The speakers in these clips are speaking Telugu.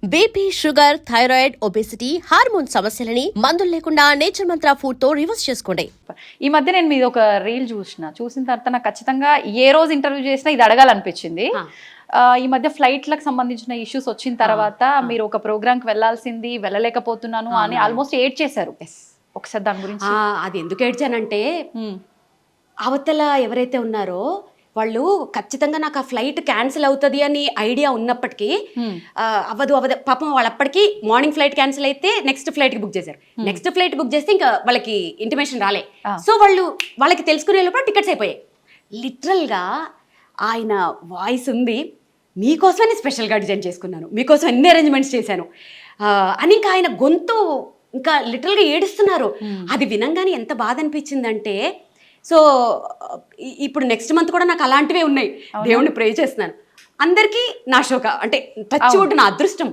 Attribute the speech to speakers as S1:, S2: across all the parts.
S1: BP, sugar, thyroid, obesity, hormone సమస్యలని మందులు లేకుండా నేచర్ మంత్ర ఫుడ్ తో రివర్స్ చేసుకోండి.
S2: ఈ మధ్య నేను మీద ఒక రీల్ చూసిన తర్వాత నాకు ఖచ్చితంగా ఏ రోజు ఇంటర్వ్యూ చేసినా ఇది అడగాలనిపించింది. ఈ మధ్య ఫ్లైట్లకు సంబంధించిన ఇష్యూస్ వచ్చిన తర్వాత మీరు ఒక ప్రోగ్రామ్ కి వెళ్లాల్సింది వెళ్ళలేకపోతున్నాను అని ఆల్మోస్ట్ ఏడ్ చేశారు. ఒకసారి దాని గురించి.
S3: అది ఎందుకు ఏడ్చానంటే అవతల ఎవరైతే ఉన్నారో వాళ్ళు ఖచ్చితంగా నాకు ఆ ఫ్లైట్ క్యాన్సిల్ అవుతుంది అని ఐడియా ఉన్నప్పటికీ అవ్వదు పాపం వాళ్ళు అప్పటికి మార్నింగ్ ఫ్లైట్ క్యాన్సిల్ అయితే నెక్స్ట్ ఫ్లైట్కి బుక్ చేశారు. నెక్స్ట్ ఫ్లైట్ బుక్ చేస్తే ఇంకా వాళ్ళకి ఇంటిమేషన్ రాలే. సో వాళ్ళకి తెలుసుకునే లోపల టికెట్స్ అయిపోయాయి. లిటరల్గా ఆయన వాయిస్ ఉంది, మీకోసమని స్పెషల్గా డిజైన్ చేసుకున్నాను, మీకోసం ఎన్ని అరేంజ్మెంట్స్ చేశాను అని ఇంకా ఆయన గొంతు ఇంకా లిటరల్గా ఏడుస్తున్నారు. అది వినంగానే ఎంత బాధ అనిపించిందంటే, సో ఇప్పుడు నెక్స్ట్ మంత్ కూడా నాకు అలాంటివే ఉన్నాయి. దేవుణ్ణి ప్రే చేస్తున్నాను. అందరికీ నా షో అంటే టచ్ వుడ్ నా అదృష్టం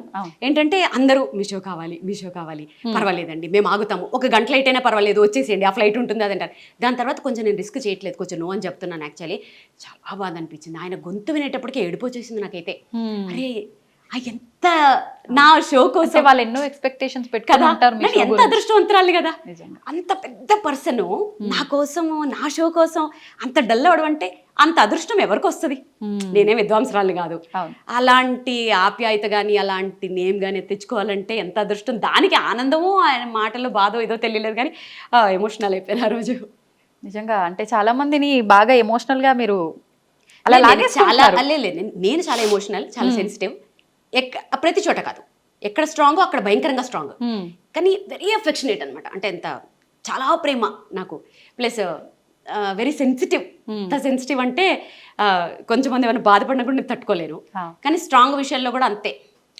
S3: ఏంటంటే అందరూ మీ షో కావాలి పర్వాలేదండి మేము ఆగుతాము, ఒక గంట లేట్ అయినా పర్వాలేదు వచ్చేసేయండి, ఆ ఫ్లైట్ ఉంటుంది అదంటారు. దాని తర్వాత కొంచెం నేను రిస్క్ చేయట్లేదు, కొంచెం నో అని చెప్తున్నాను. యాక్చువల్లీ చాలా బాధ అనిపించింది. ఆయన గొంతు వినేటప్పటికీ ఏడుపు వచ్చేసింది నాకైతే. అరే ఎంత నా షో కోసం
S2: వాళ్ళు ఎన్నో ఎక్స్పెక్టేషన్స్ పెట్టుకుంటారు,
S3: ఎంత అదృష్టవంతురాలి కదా. అంత పెద్ద పర్సన్ నా కోసము నా షో కోసం అంత డల్ అవడం అంటే అంత అదృష్టం ఎవరికి వస్తుంది? నేనే విద్వాంసరాలు కాదు. అలాంటి ఆప్యాయత కానీ అలాంటి నేమ్ కానీ తెచ్చుకోవాలంటే ఎంత అదృష్టం. దానికి ఆనందము ఆయన మాటలు బాధో ఏదో తెలియలేదు కానీ ఎమోషనల్ అయిపోయిన ఆ రోజు.
S2: నిజంగా అంటే చాలా మందిని బాగా ఎమోషనల్ గా మీరు అలా
S3: నేను చాలా ఎమోషనల్, చాలా సెన్సిటివ్. ప్రతి చోట కాదు, ఎక్కడ స్ట్రాంగో అక్కడ భయంకరంగా స్ట్రాంగ్, కానీ వెరీ అఫెక్షనేట్ అనమాట. అంటే ఎంత చాలా ప్రేమ నాకు, ప్లస్ వెరీ సెన్సిటివ్. ఎంత సెన్సిటివ్ అంటే కొంచెం మంది ఏమైనా బాధపడినా కూడా నేను తట్టుకోలేను, కానీ స్ట్రాంగ్ విషయాల్లో కూడా అంతే.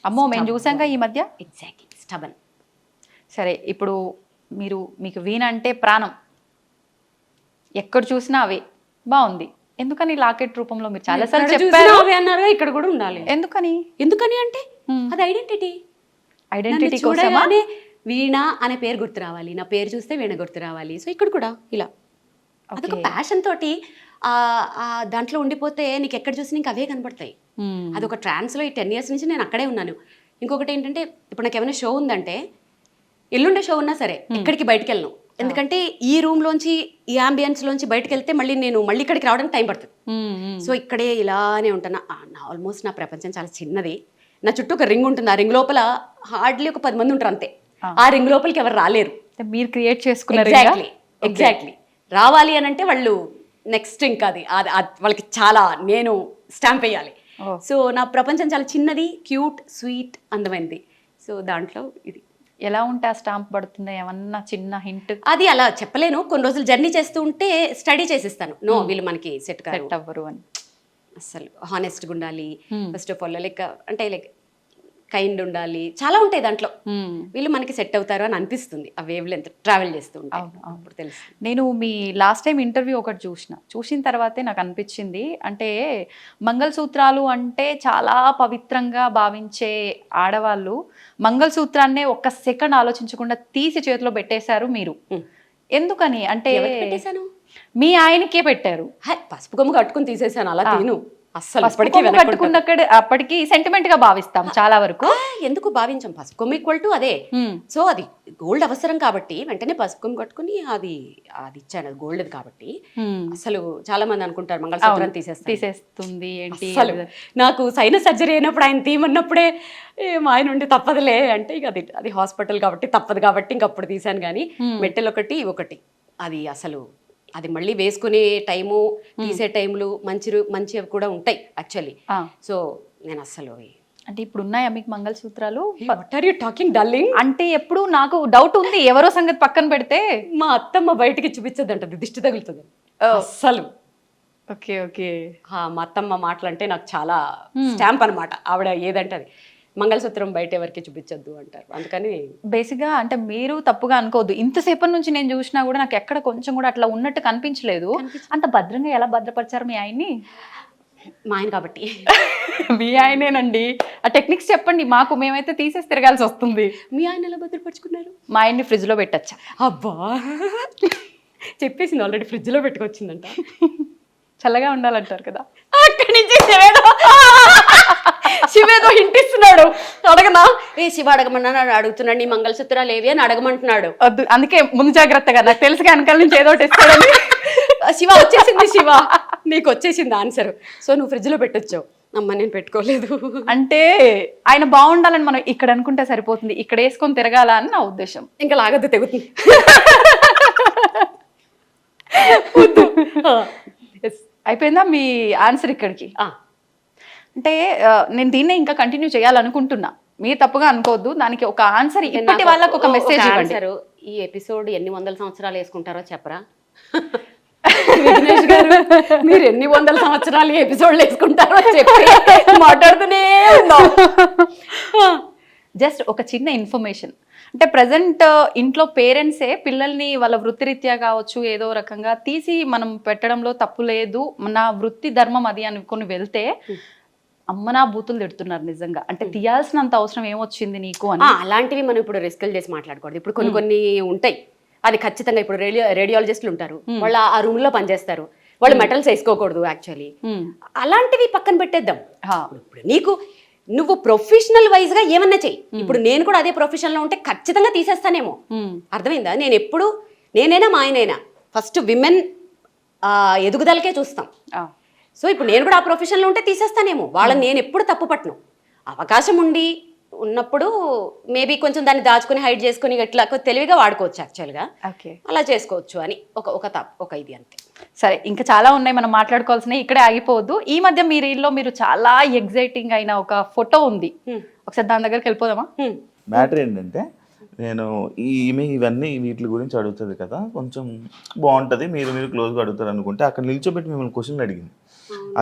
S2: అమ్మో మేము చూసాంగా ఈ మధ్య.
S3: Exactly, stubborn.
S2: సరే, ఇప్పుడు మీకు వీణ అంటే ప్రాణం, ఎక్కడ చూసినా అవే బాగుంది. ఎందుకని లాకెట్ రూపంలో మీరు చాలా సార్లు చెప్పారు
S3: అన్నారు, ఇక్కడ కూడా ఉండాలి. ఎందుకని అంటే అది ఐడెంటిటీ కోసమే. వీణ అనే పేరు గుర్తు రావాలి, నా పేరు చూస్తే వీణ గుర్తు రావాలి. సో ఇక్కడ కూడా ఇలా అదొక ప్యాషన్ తోటి దాంట్లో ఉండిపోతే నీకు ఎక్కడ చూసి నీకు అవే కనపడతాయి. అదొక ట్రాన్స్లో ఈ 10 years నుంచి నేను అక్కడే ఉన్నాను. ఇంకొకటి ఏంటంటే ఇప్పుడు నాకు ఏమైనా షో ఉందంటే ఎల్లుండే షో ఉన్నా సరే ఎక్కడికి బయటకు వెళ్ళను. ఎందుకంటే ఈ రూమ్ లోంచి ఈ అంబియన్స్ లోంచి బయటకు వెళ్తే మళ్ళీ ఇక్కడికి రావడానికి టైం పడుతుంది. సో ఇక్కడే ఇలానే ఉంటాను. ఆల్మోస్ట్ నా ప్రపంచం చాలా చిన్నది. నా చుట్టూ ఒక రింగ్ ఉంటుంది, ఆ రింగ్ లోపల హార్డ్లీ ఒక 10 మంది ఉంటారు అంతే. ఆ రింగ్ లోపలికి ఎవరు రాలేరు, మీరు క్రియేట్ చేసుకున్నారు. ఎగ్జాక్ట్లీ రావాలి అని అంటే వాళ్ళు నెక్స్ట్ ఇంకా అది వాళ్ళకి చాలా నేను స్టాంప్ వేయాలి. సో నా ప్రపంచం చాలా చిన్నది, క్యూట్, స్వీట్, అందమైనది. సో దాంట్లో ఇది
S2: ఎలా ఉంటే ఆ స్టాంప్ పడుతుందో ఏమన్నా చిన్న హింట్?
S3: అది అలా చెప్పలేను. కొన్ని రోజులు జర్నీ చేస్తూ ఉంటే స్టడీ చేసేస్తాను. వీళ్ళు మనకి సెట్
S2: అవ్వరు అని.
S3: అసలు హానెస్ట్గా ఉండాలి first of all, like kind ఉండాలి, చాలా ఉంటాయి దాంట్లో. వీళ్ళు మనకి సెట్ అవుతారు అని అనిపిస్తుంది ఆ వేవ్ లెంత్ ట్రావెల్ చేస్తూ ఉంటాను. అప్పుడు తెలుసు.
S2: నేను మీ లాస్ట్ టైం ఇంటర్వ్యూ ఒకటి చూసిన తర్వాతే నాకు అనిపించింది, అంటే మంగళసూత్రాలు అంటే చాలా పవిత్రంగా భావించే ఆడవాళ్ళు మంగళసూత్రాన్నే ఒక్క సెకండ్ ఆలోచించకుండా తీసి చేతిలో పెట్టేశారు మీరు. ఎందుకని అంటే
S3: పెట్టేశాను?
S2: మీ ఆయనకే పెట్టారు.
S3: పసుపు కొమ్ము కట్టుకుని తీసేసాను, అలా తీను.
S2: అప్పటికి సెంటిమెంట్ గా భావిస్తాం చాలా వరకు.
S3: ఎందుకు భావించాం? పసుపు కొమ్ము ఈక్వల్ టు అదే. సో అది గోల్డ్ అవసరం కాబట్టి వెంటనే పసుపు కొమ్ము కట్టుకుని అది ఇచ్చాను. అది గోల్డ్ కాబట్టి అసలు చాలా మంది అనుకుంటారు మంగళసూత్రం
S2: తీసేస్తుంది ఏంటి.
S3: అసలు నాకు సైనస్ సర్జరీ అయినప్పుడు ఆయన తీయమన్నప్పుడే ఆయన ఉండి తప్పదులే అంటే ఇక అది హాస్పిటల్ కాబట్టి తప్పదు కాబట్టి ఇంకప్పుడు తీసాను. కానీ మెట్టెలు ఒకటి అది అసలు అది మళ్ళీ వేసుకునే టైము తీసే టైంలు మంచివి కూడా ఉంటాయి యాక్చువల్లీ. సో నేను అసలు
S2: అంటే ఇప్పుడు ఉన్నాయా మీకు మంగళసూత్రాలు?
S3: What are you talking darling?
S2: అంటే ఎప్పుడు నాకు డౌట్ ఉంది, ఎవరో సంగతి పక్కన పెడితే మా
S3: అత్తమ్మ బయటికి చూపించద్దంటది, దిష్టి తగులుతుంది అసలు.
S2: ఓకే
S3: మా అత్తమ్మ మాటలు అంటే నాకు చాలా స్టాంప్ అనమాట. ఆవిడ ఏదంటే అది మంగళసూత్రం బయట ఎవరికి చూపించద్దు అంటారు. అందుకని
S2: బేసిక్గా అంటే మీరు తప్పుగా అనుకోవద్దు, ఇంతసేపటి నుంచి నేను చూసినా కూడా నాకు ఎక్కడ కొంచెం కూడా అట్లా ఉన్నట్టు కనిపించలేదు. అంత భద్రంగా ఎలా భద్రపరిచారు మీ ఆయన్ని?
S3: మా ఆయన కాబట్టి.
S2: మీ ఆయనేనండి, ఆ టెక్నిక్స్ చెప్పండి మాకు, మేమైతే తీసేసి తిరగాల్సి వస్తుంది.
S3: మీ ఆయన ఎలా భద్రపరుచుకున్నారు?
S2: మా ఆయన్ని ఫ్రిడ్జ్లో పెట్టచ్చా?
S3: అబ్బా చెప్పేసింది ఆల్రెడీ, ఫ్రిడ్జ్లో పెట్టుకొచ్చిందంట.
S2: చల్లగా ఉండాలంటారు కదా.
S3: అక్కడి నుంచి శివేదో హింటిస్తున్నాడు. అడగనా? శివ అడగమన్నా అడుగుతున్నాడు, నీ మంగళసూత్రాలు ఏవి అని అడగమంటున్నాడు.
S2: వద్దు, అందుకే ముందు జాగ్రత్తగా, నాకు తెలుసుగా వెనకాల నుంచి ఏదో ఒకటి ఇస్తాడని.
S3: శివ వచ్చేసింది, శివ నీకు వచ్చేసింది ఆన్సర్. సో నువ్వు ఫ్రిడ్జ్ లో పెట్టొచ్చావు. అమ్మ నేను పెట్టుకోలేదు.
S2: అంటే ఆయన బాగుండాలని మనం ఇక్కడ అనుకుంటే సరిపోతుంది, ఇక్కడ వేసుకొని తిరగాల అని నా ఉద్దేశం.
S3: ఇంకా లాగద్దు, తెగుతుంది.
S2: అయిపోయిందా మీ ఆన్సర్ ఇక్కడికి? అంటే నేను దీన్నే ఇంకా కంటిన్యూ చేయాలనుకుంటున్నా, మీరు తప్పుగా అనుకోవద్దు. దానికి ఒక ఆన్సర్ ఇప్పటి వాళ్ళకి ఒక మెసేజ్ ఇవ్వండి.
S3: ఈ ఎపిసోడ్ ఎన్ని వందల సంవత్సరాలు వేసుకుంటారో చెప్పరా? విఘ్నేష్ గారు, మీరు ఎన్ని వందల సంవత్సరాలు ఎపిసోడ్లు వేసుకుంటారో చెప్పి మాట్లాడుతూనే ఉన్నాం.
S2: జస్ట్ ఒక చిన్న ఇన్ఫర్మేషన్, అంటే ప్రజెంట్ ఇంట్లో పేరెంట్సే పిల్లల్ని వాళ్ళ వృత్తిరీత్యా కావచ్చు ఏదో రకంగా తీసి మనం పెట్టడంలో తప్పు లేదు, నా వృత్తి ధర్మం అది అనుకుని వెళ్తే అమ్మనా బూతులు తిడుతున్నారు నిజంగా. అంటే తీయాల్సినంత అవసరం ఏమొచ్చింది నీకు అని.
S3: అలాంటివి మనం ఇప్పుడు రిస్కులు చేసి మాట్లాడకూడదు. ఇప్పుడు కొన్ని ఉంటాయి, అది ఖచ్చితంగా. ఇప్పుడు రేడియాలజిస్టులు ఉంటారు, వాళ్ళు ఆ రూమ్ లో పనిచేస్తారు, వాళ్ళు మెటల్స్ వేసుకోకూడదు యాక్చువల్లీ. అలాంటివి పక్కన పెట్టేద్దాం. ఇప్పుడు నువ్వు ప్రొఫెషనల్ వైజ్ గా ఏమన్నా చెయ్యి. ఇప్పుడు నేను కూడా అదే ప్రొఫెషన్ లో ఉంటే ఖచ్చితంగా తీసేస్తానేమో. అర్థమైందా? నేనైనా మా ఆయనైనా ఫస్ట్ విమెన్ ఎదుగుదలకే చూస్తాం. సో ఇప్పుడు నేను కూడా ఆ ప్రొఫెషన్ లో ఉంటే తీసేస్తానేమో. వాళ్ళని నేను ఎప్పుడు తప్పు పట్టను. అవకాశం ఉన్నప్పుడు మేబీ కొంచెం దాన్ని దాచుకుని హైడ్ చేసుకుని ఇట్లా తెలివిగా వాడుకోవచ్చు యాక్చువల్గా. అలా చేసుకోవచ్చు అని ఒక ఇది అంతే.
S2: సరే, ఇంకా చాలా ఉన్నాయి మనం మాట్లాడుకోవాల్సినవి, ఇక్కడే ఆగిపోవద్దు. ఈ మధ్య మీ రీల్లో మీరు చాలా ఎగ్జైటింగ్ అయిన ఒక ఫోటో ఉంది, ఒకసారి దాని దగ్గరికి వెళ్ళిపోదామా?
S4: మ్యాటర్ ఏంటంటే, నేను ఇవన్నీ వీటి గురించి అడుగుతుంది కదా, కొంచెం బాగుంటుంది, మీరు క్లోజ్గా అడుగుతారు అనుకుంటే అక్కడ నిల్చోబెట్టి మిమ్మల్ని క్వశ్చన్లు అడిగింది.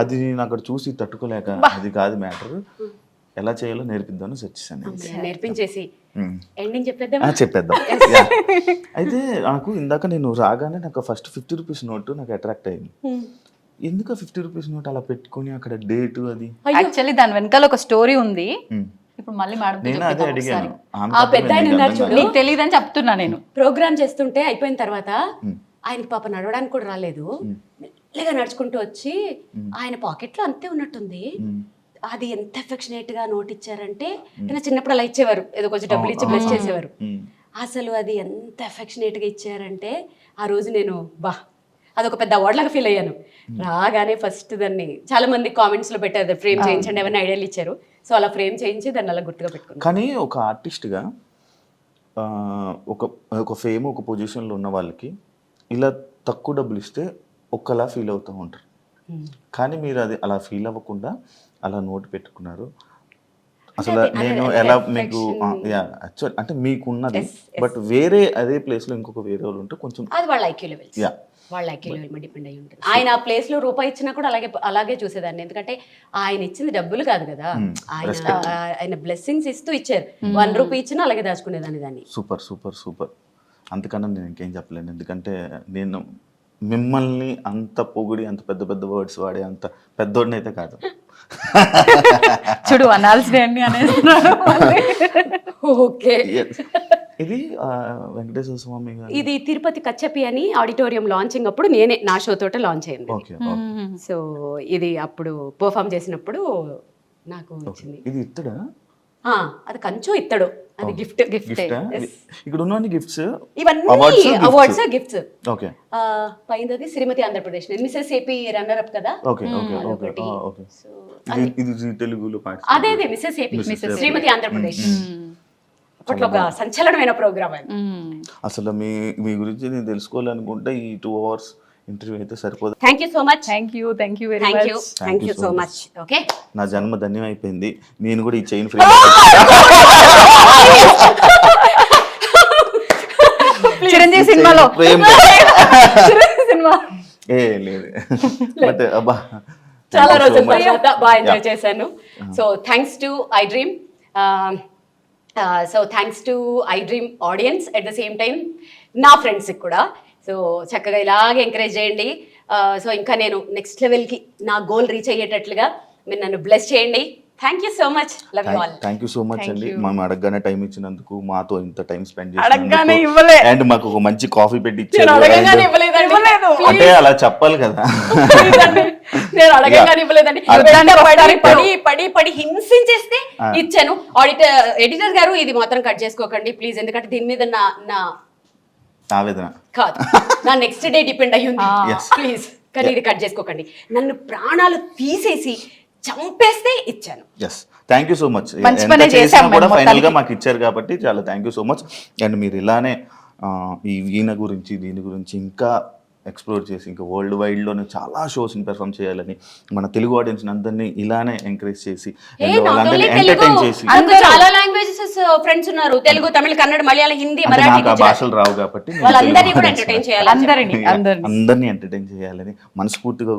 S4: అది నేను అక్కడ చూసి తట్టుకోలేక, అది కాదు మ్యాటర్, ఎలా చేయాలో నేర్పిద్దామని వచ్చేసాను.
S3: నేర్పించేసి ఎండింగ్ చెప్పేద్దాం.
S4: అయితే నాకు ఇందాక నేను రాగానే నాకు ఫస్ట్ 50 రూపీస్ నోటు నాకు అట్రాక్ట్ అయింది. ఎందుకు 50 రూపీస్ నోట్ అలా పెట్టుకుని అక్కడ డేట్ అది?
S2: యాక్చువల్లీ దాని వెనకాల ఒక స్టోరీ ఉంది. ఇప్పుడు మళ్ళీ
S4: నేను అదే అడిగాను.
S2: నీకు తెలియదని చెప్తున్నా. నేను
S3: ప్రోగ్రామ్ చేస్తుంటే అయిపోయిన తర్వాత ఆయన పాప నడవడానికి కూడా రాలేదు, మెల్లగా నడుచుకుంటూ వచ్చి ఆయన పాకెట్లో అంతే ఉన్నట్టుంది. అది ఎంత అఫెక్షనేట్ గా నోట్ ఇచ్చారంటే, నేను చిన్నప్పుడు అలా ఇచ్చేవారు, ఏదో కొంచెం డబ్బులు ఇచ్చి బ్లెస్ చేసేవారు. అసలు అది ఎంత అఫెక్షనేట్ గా ఇచ్చారంటే ఆ రోజు నేను అదొక పెద్ద అవార్డ్ లాగా ఫీల్ అయ్యాను. రాగానే ఫస్ట్ దాన్ని చాలా మంది కామెంట్స్ లో పెట్టారు, ఫ్రేమ్ చేయించండి ఏమైనా ఐడియాలు ఇచ్చారు. సో అలా ఫ్రేమ్ చేయించి దాన్ని అలా గుర్తుగా పెట్టుకున్నాను.
S4: కానీ ఒక ఆర్టిస్ట్గా ఒక ఫేమ్ ఒక పొజిషన్లో ఉన్న వాళ్ళకి ఇలా తక్కువ డబ్బులు ఇస్తే ఒక్కలా ఫీల్ అవుతూ ఉంటారు. కానీ మీరు అది అలా ఫీల్ అవ్వకుండా అలా నోటు పెట్టుకున్నారు. అసలు నేను ఎలా మీకు అంటే మీకున్నది, బట్ వేరే అదే ప్లేస్ లో ఇంకొక వేరే వాళ్ళు ఉంటే కొంచెం
S3: అది వాళ్ళ ఐక్యూ లెవెల్స్, వాళ్ళ ఐక్యూ లెవెల్ మీద డిపెండ్ అయ్యి ఉంటుంది. ఆయన ఆ ప్లేస్ లో రూపాయి ఇచ్చినా కూడా అలాగే చూసేదాన్ని. ఎందుకంటే ఆయన ఇచ్చింది డబ్బులు కాదు కదా, ఆయన బ్లెస్సింగ్స్ ఇస్తూ ఇచ్చారు. 1 రూపీ ఇచ్చినా అలాగే దాచుకునేదాన్ని దాన్ని.
S4: Super super super. అంతకన్నా నేను ఇంకేం చెప్పలేను, ఎందుకంటే నేను మిమ్మల్ని అంత పొగిడి అంత పెద్ద పెద్ద వర్డ్స్ వాడే అంత పెద్దోడిని అయితే కాదు.
S2: చూడు అనాల్సింది అనేది.
S3: ఓకే,
S4: ఇది వెంకటేశ్వర స్వామి గారు,
S3: ఇది తిరుపతి కచ్చపి అని ఆడిటోరియం లాంచింగ్ అప్పుడు నేనే నా షో తోట లాంచ్ అయింది. సో ఇది అప్పుడు పర్ఫామ్ చేసినప్పుడు నాకు వచ్చింది.
S4: ఇది ఇత్తడా?
S3: అది కంచు ఇత్తడు, అది గిఫ్ట్.
S4: ఇక్కడ ఉన్న గిఫ్ట్స్
S3: ఇవన్నీ అవార్డ్స్ గిఫ్ట్స్.
S4: ఓకే,
S3: పైనది Shrimati Andhra Pradesh, Mrs AP runner up కదా.
S4: Okay okay okay okay. ఇది తెలుగులో
S3: అదే మిసెస్ ఏపీ శ్రీమతి ఆంధ్రప్రదేశ్. అప్పట్లో ఒక సంచలనమైన ప్రోగ్రామ్ అది.
S4: అసలు మీ గురించి నేను తెలుసుకోవాలనుకుంటే ఈ 2 hours ఇంటర్వ్యూ అయితే సరిపోదు.
S3: Thank you so much.
S2: Thank you very much.
S3: Thank you so much. Okay,
S4: నా జన్మ ధన్యం అయిపోయింది. నేను కూడా ఈ చైన్ ఫ్రేమ్
S2: చిరంజీవి సినిమాలో సినిమా
S4: లేదు, బట్ అబ్బా
S3: చాలా రోజుల తర్వాత బాగా ఎంజాయ్ చేశాను. So thanks to I dream. So thanks to I dream audience, at the same time నా ఫ్రెండ్స్కి కూడా. సో చక్కగా ఇలాగే ఎంకరేజ్ చేయండి. సో ఇంకా నేను నెక్స్ట్ లెవెల్కి నా గోల్ రీచ్ అయ్యేటట్లుగా మీరు నన్ను బ్లెస్ చేయండి. Thank you so much, love you all.
S4: Thank you so much అండి, మేము అడగగానే టైం ఇచ్చినందుకు, మాతో ఇంత టైం స్పెండ్
S2: అడగగానే
S4: చేసినందుకు,
S2: ఇవ్వలే.
S4: అండ్ మాకు ఒక మంచి కాఫీ పెట్టి
S3: నేను
S4: ఇచ్చారు.
S3: అడగంగానే
S4: And
S3: ఇవ్వలేదండి.
S4: అంటే అలా చెప్పాలి కదా.
S3: నేను అడగంగానే ఇవ్వలేదండి.
S2: ఒకసారి
S3: పడి పడి పడి హింసించేస్తే ఇచ్చాను. ఎడిటర్ గారు ఇది మాత్రం కట్ చేసుకోకండి ప్లీజ్, ఎందుకంటే దీని మీద నా
S4: ఆవేదన
S3: కాదు, నా నెక్స్ట్ డే డిపెండ్ అయ్యి ఉంది.
S4: Yes.
S3: ప్లీజ్ కానీ ఇది కట్ చేసుకోకండి. నన్ను ప్రాణాలు తీసేసి చంపేస్తే ఇచ్చాను.
S4: Yes, thank you so much.
S2: మంచి పనే చేశాం
S4: కూడా
S2: మేము
S4: ఫైనల్ గా మాకు ఇచ్చారు కాబట్టి చాలా thank you so much. And మీరు ఇలానే ఈ వీణ గురించి దీని గురించి ఇంకా ఎక్స్ప్లోర్ చేసి ఇంకా వరల్డ్ వైడ్లోనే చాలా షోస్ని పెర్ఫామ్ చేయాలని, మన తెలుగు ఆడియన్స్ అందరినీ ఇలానే ఎంకరేజ్ చేసి and వాళ్ళందరినీ ఎంటర్టైన్ చేసి.
S3: చాలా లాంగ్వేజెస్ ఫ్రెండ్స్ ఉన్నారు, తెలుగు, తమిళ, కన్నడ, మలయాళం, హిందీ,
S4: అంటే
S3: మరాఠీ,
S4: నాకు ఆ
S3: గుజరాతీ.
S4: భాషలు రావు కాబట్టి నేను
S3: వాళ్ళందరినీ
S4: తెలుగు
S3: కూడా
S4: audience
S3: ఎంటర్టైన్ చేయాలి.
S4: అందరినీ ఎంటర్టైన్ చేయాలని మనస్ఫూర్తిగా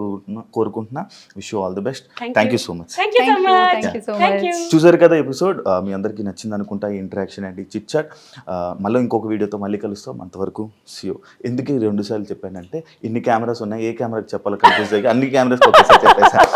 S4: కోరుకుంటున్నా. Wish you all the best. Thank you so much.
S3: Thank you so much.
S2: Thank you so
S3: thank you.
S4: చూసారు కదా ఎపిసోడ్, మీ అందరికీ నచ్చింది అనుకుంటా ఈ ఇంటరాక్షన్ అండ్ ఈ చిట్ చాట్. మళ్ళీ ఇంకొక వీడియోతో మళ్ళీ కలుస్తాం. అంతవరకు సీ యూ. ఎందుకు 2 సార్లు చెప్పానంటే ఇన్ని కెమెరాస్ ఉన్నాయి, ఏ కెమెరాకి చెప్పాలో కన్ఫ్యూజ్ అయ్యి అన్ని కెమెరాస్ ఒకసారి చెప్పేసాను.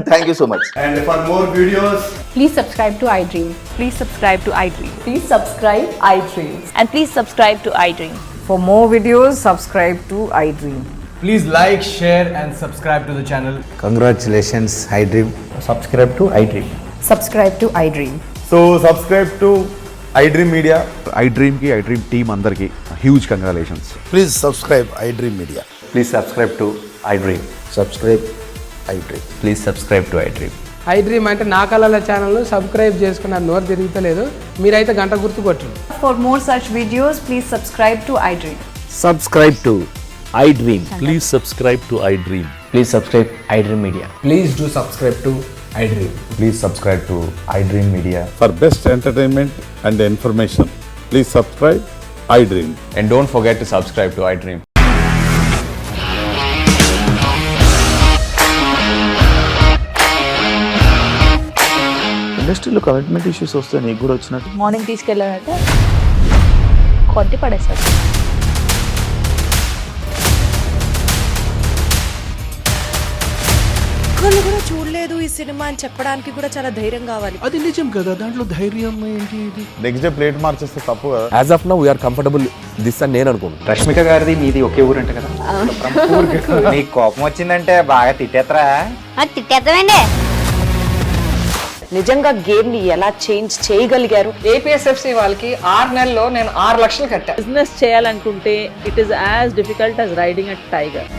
S4: Thank you so much.
S5: And for more videos,
S6: Please subscribe to iDream.
S2: Please subscribe to iDream.
S6: Please subscribe iDream.
S2: And please subscribe to iDream.
S6: For more videos, subscribe to iDream.
S5: please like, share and subscribe to the channel.
S7: Congratulations, iDream. Subscribe to iDream.
S6: Subscribe to iDream.
S5: So subscribe to iDream Media.
S8: iDream की iDream team अंदर की huge congratulations.
S7: Please subscribe iDream Media.
S8: Please subscribe to iDream.
S7: Subscribe iDream.
S8: Please subscribe to iDream.
S9: iDream అంటే నా కళల ఛానల్ సబ్స్క్రైబ్ చేసుకున్న నోరు తిరుగుతలేదు, మీరైతే గంట గుర్తు కొట్టండి.
S6: For more such videos, please subscribe to iDream.
S7: Subscribe to iDream.
S10: Please subscribe to iDream.
S7: Please subscribe iDream Media.
S5: Please do subscribe to iDream.
S8: Please subscribe to iDream Media.
S10: For best entertainment and information, please subscribe iDream.
S8: And don't forget to subscribe to iDream.
S4: ఇండస్ట్రీలో కమిట్మెంట్ ఇష్యూస్ వస్తే నీకు కూడా వచ్చినట్టు.
S2: మార్నింగ్ తీసుకెళ్ళాడంటే కొట్టి పడేసాడు.
S11: ఒక్కళ్ళు కూడా చూడలేదు ఈ సినిమా అని చెప్పడానికి కూడా చాలా ధైర్యం కావాలి.
S9: అది నిజం కదా, దాంట్లో ధైర్యం ఏంటి? ఇది
S8: నెక్స్ట్ డే ప్లేట్ మార్చేస్తే తప్పు కదా.
S10: As of now, we are comfortable this అని నేను అనుకుంటున్నాను.
S7: రష్మిక గారిది మీది ఒకే ఊరంట కదా. నీకు కోపం వచ్చిందంటే బాగా తిట్టేత్తరా?
S1: తిట్టేద్దామండి.
S11: నిజంగా గేమ్ ని ఎలా చేంజ్ చేయగలిగారు?
S9: ఏపీఎస్ఎఫ్సి వాళ్ళకి 6 నెలల్లో నేను 6 లక్షలు కట్టా.
S11: బిజినెస్ చేయాలనుకుంటే it is as difficult as riding a tiger.